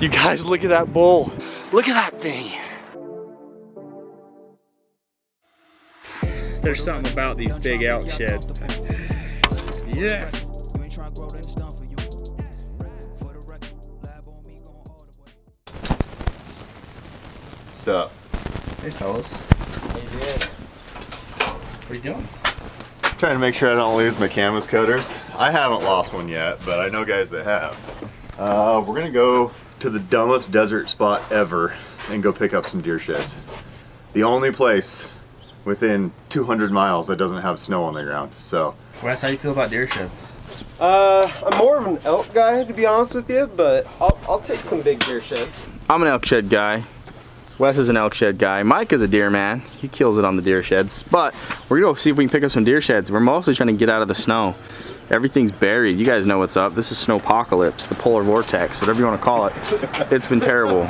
You guys, look at that bull. Look at that thing. There's something about these big elk sheds. Yeah. What's up? Hey fellas. Hey, dude. What are you doing? Trying to make sure I don't lose my canvas cutters. I haven't lost one yet, but I know guys that have. We're gonna go to the dumbest desert spot ever and go pick up some deer sheds. The only place within 200 miles that doesn't have snow on the ground. So, Wes, how do you feel about deer sheds? I'm more of an elk guy, to be honest with you, but I'll take some big deer sheds. I'm an elk shed guy. Wes is an elk shed guy. Mike is a deer man. He kills it on the deer sheds. But we're gonna go see if we can pick up some deer sheds. We're mostly trying to get out of the snow. Everything's buried. You guys know what's up. This is snowpocalypse, the polar vortex, whatever you want to call it. It's been terrible.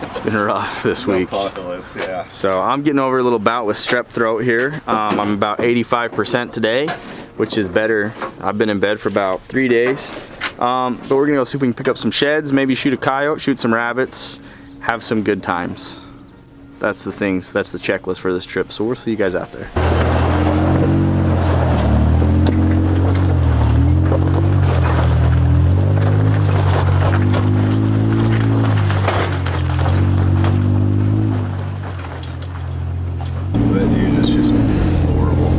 It's been rough this week. apocalypse, yeah. So I'm getting over a little bout with strep throat here. I'm about 85% today, which is better. I've been in bed for about 3 days. But we're gonna go see if we can pick up some sheds, maybe shoot a coyote, shoot some rabbits, have some good times. That's the things, that's the checklist for this trip. So we'll see you guys out there. But dude, it's just horrible.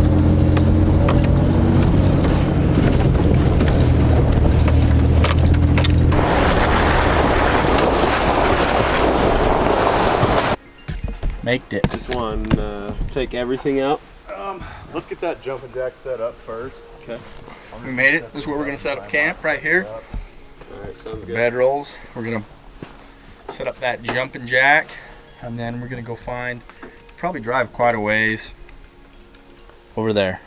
Maked it. Just want to take everything out. Let's get that jumping jack set up first. Okay. We made it. This is where we're gonna set up camp, right here. Alright, sounds good. Bed rolls. We're gonna set up that jumping jack, and then we're gonna go find, probably drive quite a ways over there.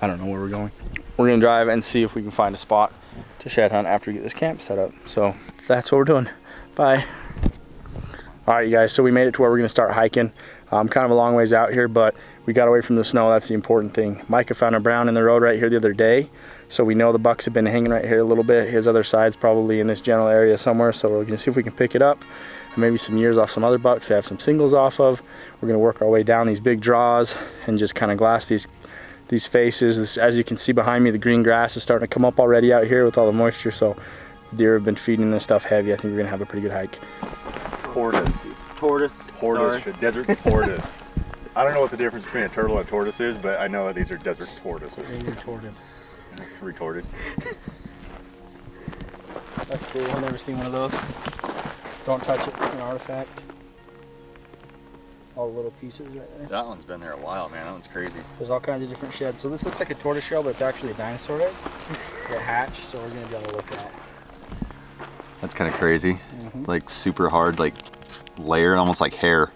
I don't know where we're going. We're gonna drive and see if we can find a spot to shed hunt after we get this camp set up. So that's what we're doing. Bye. All right, you guys, so we made it to where we're gonna start hiking. Kind of a long ways out here, but we got away from the snow. That's the important thing. Micah found a brown in the road right here the other day, so we know the bucks have been hanging right here a little bit. His other side's probably in this general area somewhere, so we're gonna see if we can pick it up, and maybe some years off some other bucks they have some singles off of. We're gonna work our way down these big draws and just kind of glass these faces. As you can see behind me, the green grass is starting to come up already out here with all the moisture, so the deer have been feeding this stuff heavy. I think we're gonna have a pretty good hike. Tortoise. Tortoise. Desert tortoise. I don't know what the difference between a turtle and a tortoise is, but I know that these are desert tortoises. Retorted. Retorted. That's cool. I've never seen one of those. Don't touch it. It's an artifact. All the little pieces right there. That one's been there a while, man. That one's crazy. There's all kinds of different sheds. So this looks like a tortoise shell, but it's actually a dinosaur egg. It hatched, so we're gonna be able to look at it. That's kind of crazy. Like super hard, like layered, almost like hair.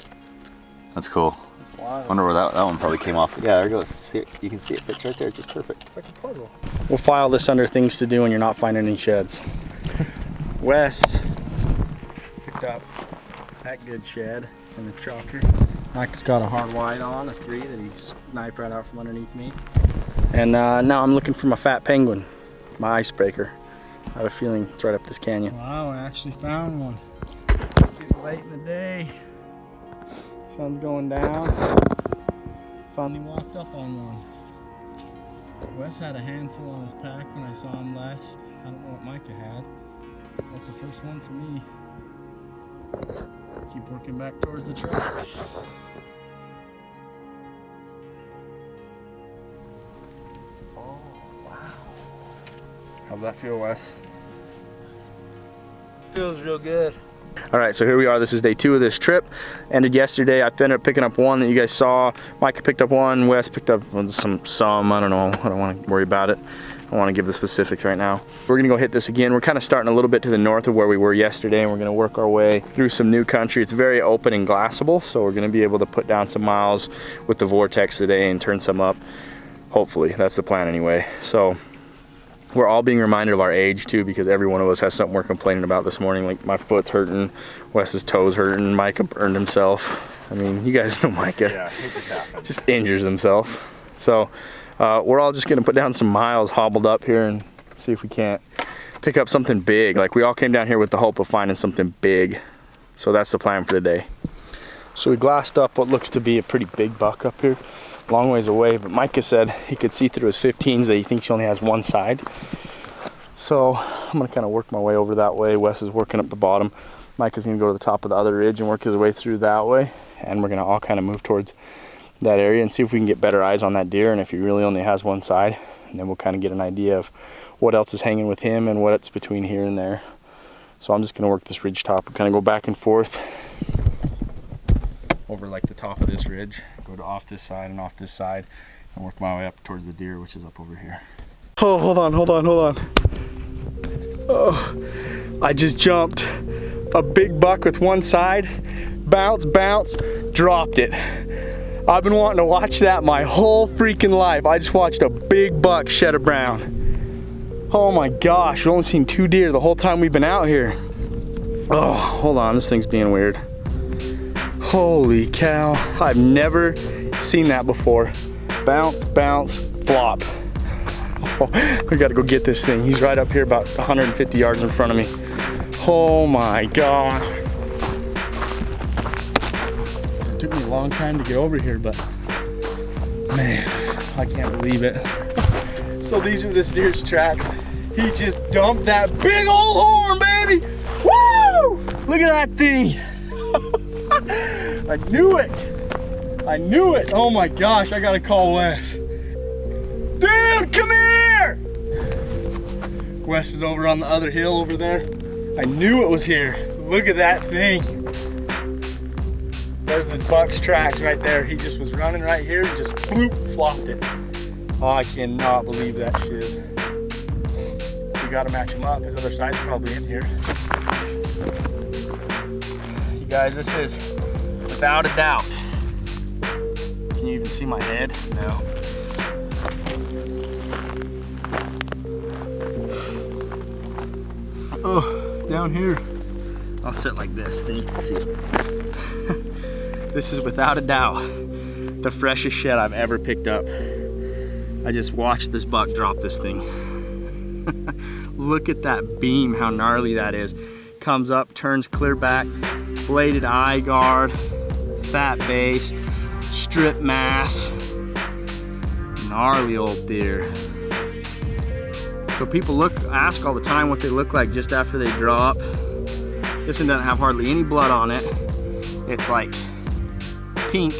That's cool. It's wild. Wonder where that one probably came off. Yeah, there it goes. See it? You can see it fits right there, just perfect. It's like a puzzle. We'll file this under things to do when you're not finding any sheds. Wes picked up that good shed in the trucker. Mike's got a hard wide on, a 3 that he sniped right out from underneath me. And now I'm looking for my fat penguin, my icebreaker. I have a feeling it's right up this canyon. Wow, I actually found one. Getting late in the day. Sun's going down. Finally walked up on one. Wes had a handful on his pack when I saw him last. I don't know what Micah had. That's the first one for me. Keep working back towards the truck. Oh, wow. How's that feel, Wes? Feels real good. All right, so here we are. This is day 2 of this trip. Ended yesterday. I ended up picking up one that you guys saw. Micah picked up one. Wes picked up some. I don't know. I don't want to worry about it. I don't want to give the specifics right now. We're gonna go hit this again. We're kind of starting a little bit to the north of where we were yesterday, and we're gonna work our way through some new country. It's very open and glassable, so we're gonna be able to put down some miles with the vortex today and turn some up. Hopefully, that's the plan anyway. So we're all being reminded of our age too, because every one of us has something we're complaining about this morning. Like my foot's hurting, Wes's toes hurting, Micah burned himself. I mean, you guys know Micah. Yeah, it just happens. Just injures himself. So we're all just gonna put down some miles hobbled up here and see if we can't pick up something big. Like, we all came down here with the hope of finding something big. So that's the plan for the day. So we glassed up what looks to be a pretty big buck up here, long ways away, but Micah said he could see through his 15s that he thinks he only has one side. So I'm gonna kind of work my way over that way. Wes is working up the bottom. Micah's gonna go to the top of the other ridge and work his way through that way. And we're gonna all kind of move towards that area and see if we can get better eyes on that deer and if he really only has one side. And then we'll kind of get an idea of what else is hanging with him and what's between here and there. So I'm just gonna work this ridge top and kind of go back and forth over like the top of this ridge, go to off this side and off this side, and work my way up towards the deer, which is up over here. Oh, hold on. Oh, I just jumped a big buck with one side, bounce, dropped it. I've been wanting to watch that my whole freaking life. I just watched a big buck shed a brown. Oh my gosh, we've only seen 2 deer the whole time we've been out here. Oh, hold on, this thing's being weird. Holy cow, I've never seen that before. Bounce, flop. Oh, we gotta go get this thing. He's right up here about 150 yards in front of me. Oh my gosh. It took me a long time to get over here, but man, I can't believe it. So these are this deer's tracks. He just dumped that big old horn, baby. Woo! Look at that thing. I knew it. Oh my gosh, I gotta call Wes. Dude, come here! Wes is over on the other hill over there. I knew it was here. Look at that thing. There's the buck's tracks right there. He just was running right here and just bloop, flopped it. Oh, I cannot believe that shit. We gotta match him up. His other side's probably in here. You guys, this is without a doubt. Can you even see my head? No. Oh, down here. I'll sit like this, then you can see it. This is without a doubt the freshest shed I've ever picked up. I just watched this buck drop this thing. Look at that beam, how gnarly that is. Comes up, turns clear back, bladed eye guard, fat base, strip mass, gnarly old deer. So people ask all the time what they look like just after they drop. This one doesn't have hardly any blood on it. It's like pink.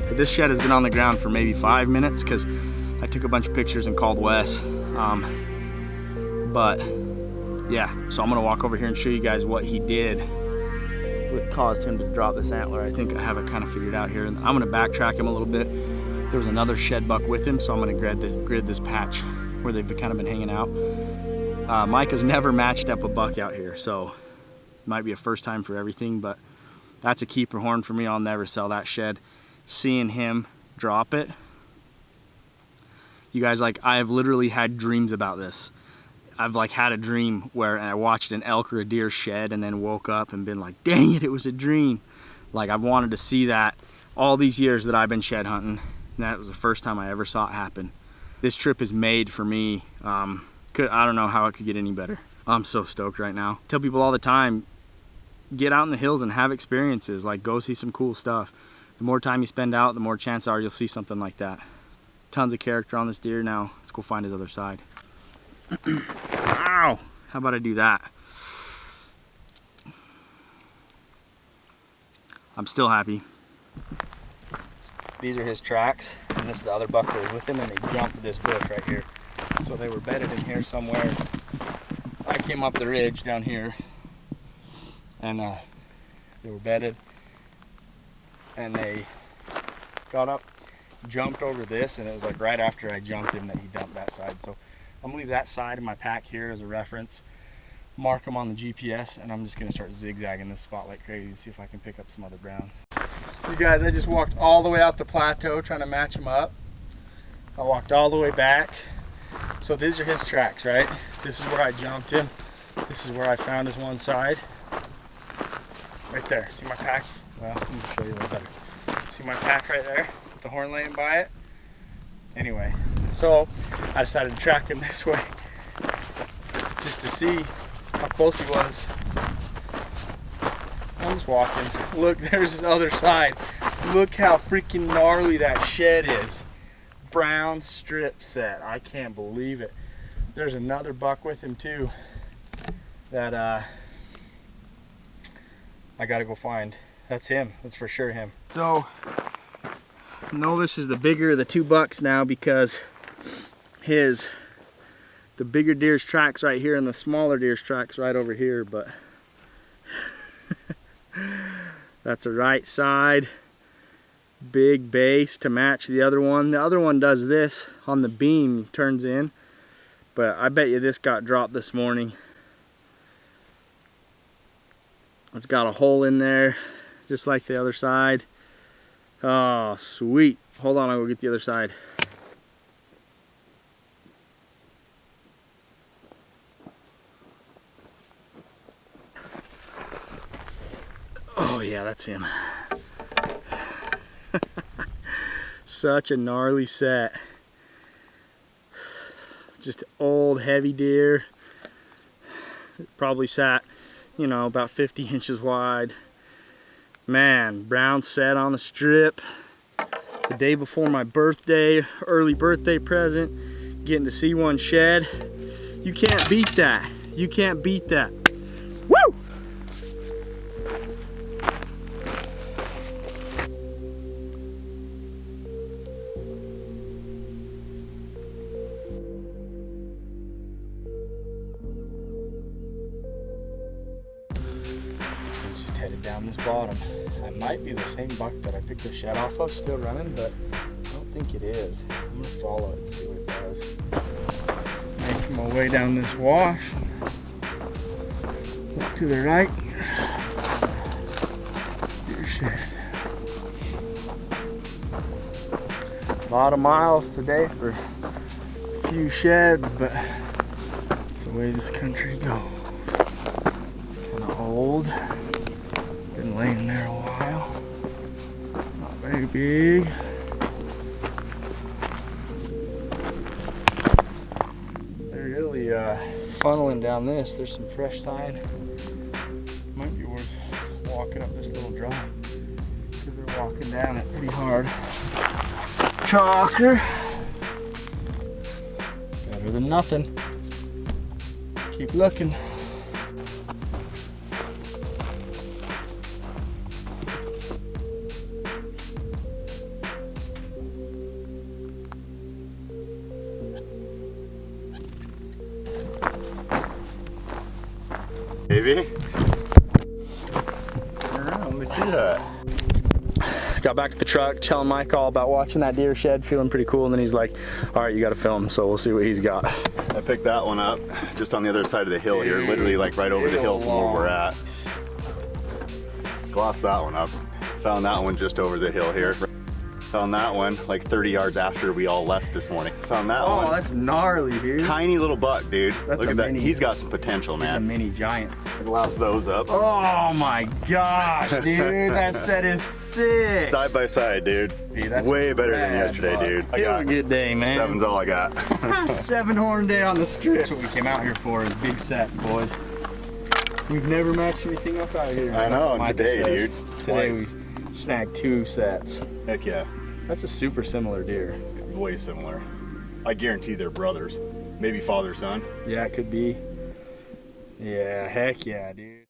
But this shed has been on the ground for maybe 5 minutes because I took a bunch of pictures and called Wes. But yeah, so I'm gonna walk over here and show you guys what he did what caused him to drop this antler. I think I have it kind of figured out here. And I'm gonna backtrack him a little bit. There was another shed buck with him, so I'm gonna grid this patch where they've kind of been hanging out. Mike has never matched up a buck out here, so it might be a first time for everything, but that's a keeper horn for me. I'll never sell that shed. Seeing him drop it, you guys, like, I have literally had dreams about this. I've like had a dream where I watched an elk or a deer shed and then woke up and been like, dang it, it was a dream. Like, I've wanted to see that all these years that I've been shed hunting. And that was the first time I ever saw it happen. This trip is made for me. I don't know how it could get any better. I'm so stoked right now. Tell people all the time, get out in the hills and have experiences. Like, go see some cool stuff. The more time you spend out, the more chance are you'll see something like that. Tons of character on this deer. Now let's go find his other side. Ow! How about I do that? I'm still happy. These are his tracks, and this is the other buck that was with him, and they jumped this bush right here. So they were bedded in here somewhere. I came up the ridge down here, and they were bedded, and they got up, jumped over this, and it was like right after I jumped him that he dumped that side. So I'm gonna leave that side in my pack here as a reference, mark them on the GPS, and I'm just gonna start zigzagging this spot like crazy, see if I can pick up some other browns. You guys, I just walked all the way out the plateau trying to match him up. I walked all the way back. So these are his tracks, right? This is where I jumped him. This is where I found his one side. Right there, see my pack? Well, let me show you a little better. See my pack right there? With the horn laying by it? Anyway, so I decided to track him this way. just to see how close he was. I'm just walking. Look, there's the other side. Look how freaking gnarly that shed is. Brown strip set. I can't believe it. There's another buck with him too that I gotta go find. That's him. That's for sure him. So, no, this is the bigger of the two bucks now because the bigger deer's tracks right here and the smaller deer's tracks right over here, but that's a right side big base to match the other one. The other one does this on the beam, turns in, but I bet you this got dropped this morning. It's got a hole in there just like the other side. Oh, sweet. Hold on, I'll go get the other side. Oh yeah, that's him. Such a gnarly set. Just old heavy deer. Probably sat, you know, about 50 inches wide. Man, brown set on the strip. The day before my birthday, early birthday present, getting to see one shed. You can't beat that. You can't beat that. Woo! Just headed down this bottom. It might be the same buck that I picked the shed off of, still running, but I don't think it is. I'm gonna follow it and see what it does. Making my way down this wash. Look to the right. Deer shed. A lot of miles today for a few sheds, but it's the way this country goes. Kind of old. Been laying there a while. Not very big. They're really funneling down this. There's some fresh sign. Might be worth walking up this little drop because they're walking down it pretty hard. Chalker. Better than nothing. Keep looking. Baby. Let me see that. Got back to the truck, telling Mike all about watching that deer shed, feeling pretty cool, and then he's like, all right, you gotta film, so we'll see what he's got. I picked that one up just on the other side of the hill here, literally like right over the hill from where we're at. Glossed that one up. Found that one just over the hill here. Found that one like 30 yards after we all left this morning. Found that one. Oh, that's gnarly, dude. Tiny little buck, dude. That's Look a at that. mini. He's got some potential, He's a man. mini giant. Gloss those up. Oh my gosh, dude, that set is sick. Side by side, dude. Dude, that's way better than rad, yesterday, buck. dude. I Have got a good day, man. 7's all I got. 7 horn day on the strip. That's what we came out here for, is big sets, boys. We've never matched anything up out here. I know, and today, dude. Today Twice. we snagged 2 sets. Heck yeah. That's a super similar deer. Way similar. I guarantee they're brothers. Maybe father, son. Yeah, it could be. Yeah, heck yeah, dude.